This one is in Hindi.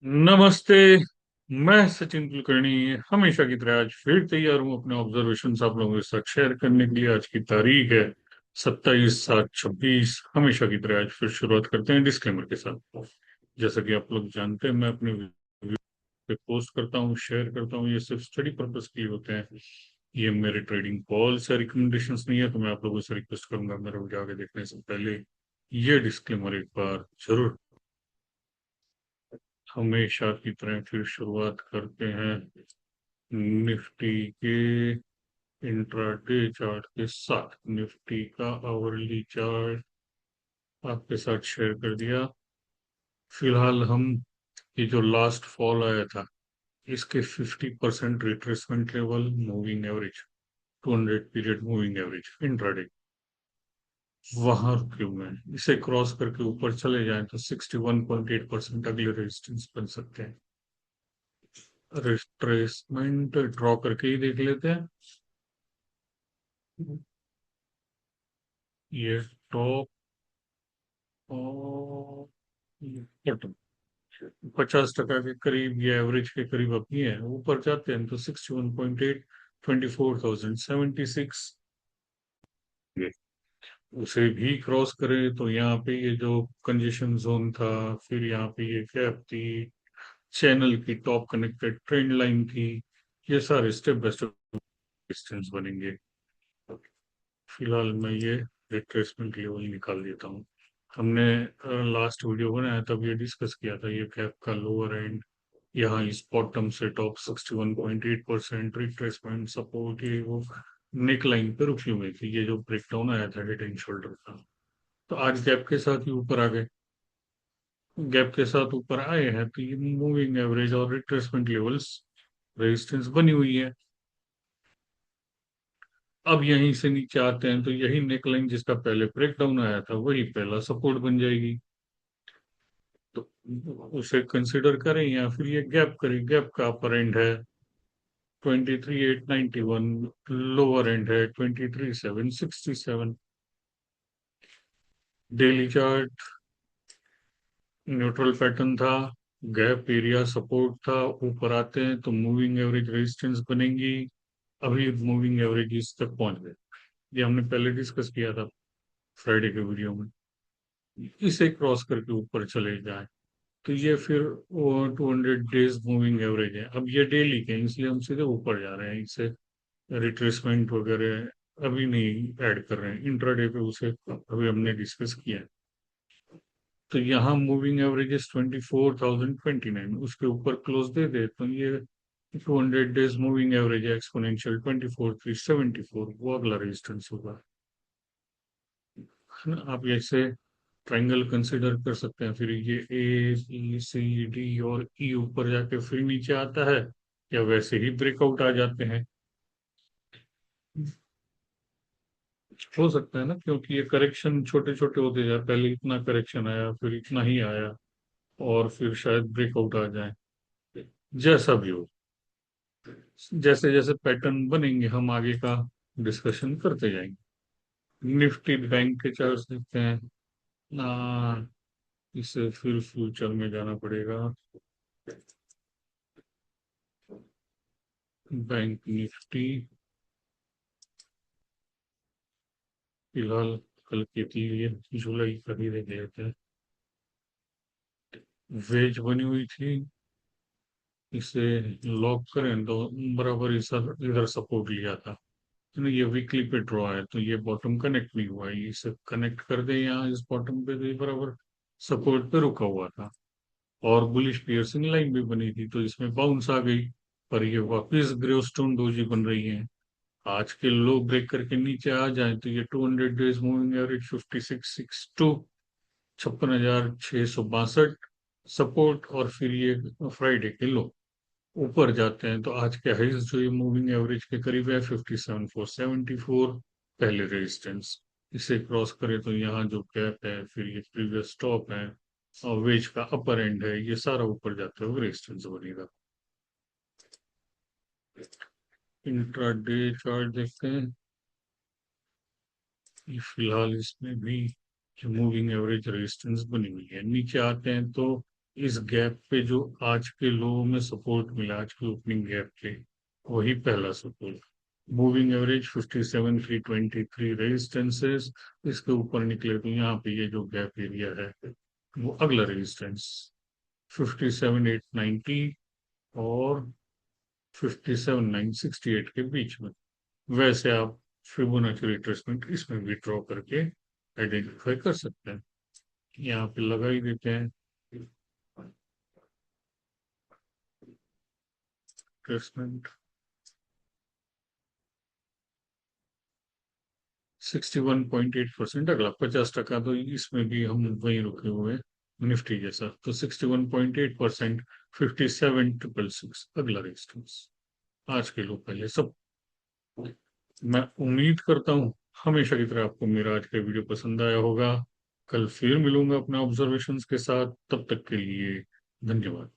नमस्ते। मैं सचिन कुलकर्णी हमेशा की तरह आज फिर तैयार हूँ अपने ऑब्जर्वेशंस आप लोगों के साथ शेयर करने के लिए। आज की तारीख है 27/7/26। हमेशा की तरह आज फिर शुरुआत करते हैं डिस्क्लेमर के साथ। जैसा कि आप लोग जानते हैं, मैं अपने वीडियो पे पोस्ट करता हूँ, शेयर करता हूँ, ये सिर्फ स्टडी पर्पस के लिए होते हैं। ये मेरे ट्रेडिंग कॉल्स या रिकमेंडेशंस नहीं है, तो मैं आप लोगों से रिक्वेस्ट करूंगा मेरे वीडियो आगे देखने से पहले ये डिस्क्लेमर एक बार जरूर। हमेशा की तरह फिर शुरुआत करते हैं निफ्टी के इंट्राडे चार्ट के साथ। निफ्टी का आवरली चार्ट आपके साथ शेयर कर दिया। फिलहाल हम ये जो लास्ट फॉल आया था इसके 50% retracement level moving average 200 period moving average intraday वहां रुके हुए हैं। इसे क्रॉस करके ऊपर चले जाएं तो 61.8% अगले रेजिस्टेंस बन सकते हैं। रिट्रेसमेंट ड्रॉ करके ही देख लेते हैं। ये टॉप और बॉटम 50% के करीब ये एवरेज के करीब अपनी है। ऊपर जाते हैं तो 61.8 24,076 उसे भी क्रॉस करें तो यहाँ पे ये जो कंजेशन जोन था, फिर यहाँ पे ये गैप थी, चैनल की टॉप कनेक्टेड ट्रेंड लाइन थी, ये सारे स्टेप बाय स्टेप डिस्टेंस बनेंगे। फिलहाल मैं ये रिट्रेसमेंट लेवल निकाल देता हूँ। हमने लास्ट वीडियो बनाया तब ये डिस्कस किया था, ये कैप का लोअर एंड यहाँ इस बॉटम से टॉप 61.8% रिट्रेसमेंट सपोर्ट ये वो नेक लाइन पे रुकी हुई थी। ये जो ब्रेकडाउन आया था हेड एंड शोल्डर का, तो आज गैप के साथ ही ऊपर आ गए। गैप के साथ ऊपर आए हैं तो ये मूविंग एवरेज और रिट्रेसमेंट लेवल्स रेजिस्टेंस बनी हुई है। अब यहीं से नीचे आते हैं तो यही नेकलाइन जिसका पहले ब्रेकडाउन आया था वही पहला सपोर्ट बन जाएगी। तो उसे कंसिडर करें या फिर ये गैप करें। गैप का अपर एंड है 23,891, लोअर एंड है 23,767। डेली चार्ट न्यूट्रल पैटर्न था, गैप एरिया सपोर्ट था। ऊपर आते हैं तो मूविंग एवरेज रेजिस्टेंस बनेंगी। अभी मूविंग एवरेज इस तक पहुंच गए, ये हमने पहले डिस्कस किया था फ्राइडे के वीडियो में। इसे क्रॉस करके ऊपर चले जाए तो ये फिर 200 डेज मूविंग एवरेज है। अब ये डेली के हैं, इसलिए हम सीधे ऊपर जा रहे हैं। इसे रिट्रेसमेंट वगैरह अभी नहीं ऐड कर रहे हैं, इंट्राडे पे उसे अभी हमने डिस्कस किया है। तो यहाँ मूविंग एवरेज 24,029, उसके ऊपर क्लोज दे दे तो ये 200 डेज मूविंग एवरेज है एक्सपोनेंशियल 24,374, वो अगला रेजिस्टेंस होगा। है ना? आप ऐसे ट्रायंगल कंसिडर कर सकते हैं। फिर ये ए बी सी डी और ई ऊपर जाके फिर नीचे आता है, या वैसे ही ब्रेकआउट आ जाते हैं। हो सकता है ना, क्योंकि ये करेक्शन छोटे छोटे होते जाए, पहले इतना करेक्शन आया फिर इतना ही आया, और फिर शायद ब्रेकआउट आ जाए। जैसा भी हो, जैसे जैसे पैटर्न बनेंगे हम आगे का डिस्कशन करते जाएंगे। निफ्टी बैंक के चार्ट्स देखते हैं। आ, इसे फिर फ्यूचर में जाना पड़ेगा। बैंक निफ्टी फिलहाल कल के लिए जुलाई का ही देख लेते हैं। वेज बनी हुई थी, इसे लॉक करें तो बराबर इधर सपोर्ट लिया था। तो ये वीकली पे ड्रॉ है तो ये बॉटम कनेक्ट नहीं हुआ है, इसे कनेक्ट कर दे यहाँ इस बॉटम पे तो ये बराबर सपोर्ट पे रुका हुआ था। और बुलिश पियर्सिंग लाइन भी बनी थी तो इसमें बाउंस आ गई, पर ये वापिस ग्रे स्टोन डोजी बन रही है। आज के लो ब्रेक करके नीचे आ जाए तो ये 200 डेज मूविंग एवरेज 5662, 56,662 सपोर्ट, और फिर ये फ्राइडे के लो ऊपर जाते हैं तो आज के हाइज जो ये मूविंग एवरेज के करीब है 57,474 पहले रेजिस्टेंस। इसे क्रॉस करे तो यहाँ जो गैप है, फिर ये प्रीवियस स्टॉप है और वेज का अपर एंड है, ये सारा ऊपर जाते हुए रेजिस्टेंस बनेगा। इंट्राडे चार्ट देखते हैं। ये फिलहाल इसमें भी जो मूविंग एवरेज रेजिस्टेंस बनी हुई है। नीचे आते हैं तो इस गैप पे जो आज के लो में सपोर्ट मिला, आज के ओपनिंग गैप पे, वही पहला सपोर्ट। मूविंग एवरेज 57,323 रेजिस्टेंसेस, इसके ऊपर निकले तो यहाँ पे ये जो गैप एरिया है वो अगला रेजिस्टेंस 57,890 और 57,968 के बीच में। वैसे आप फिबोनाची रिट्रेसमेंट इसमें भी ड्रॉ करके आइडेंटिफाई कर सकते हैं। यहाँ पे लगा ही देते हैं रिट्रेसमेंट 61.8%, अगला 50%, तो इसमें भी हम वहीं रुके हुए हैं निफ्टी जैसा। तो 61.8%, 57,666 अगला रेजिस्टेंस। आज के लोग पहले सब। मैं उम्मीद करता हूँ हमेशा की तरह आपको मेरा आज का वीडियो पसंद आया होगा। कल फिर मिलूंगा अपने ऑब्जर्वेशंस के साथ, तब तक के लिए धन्यवाद।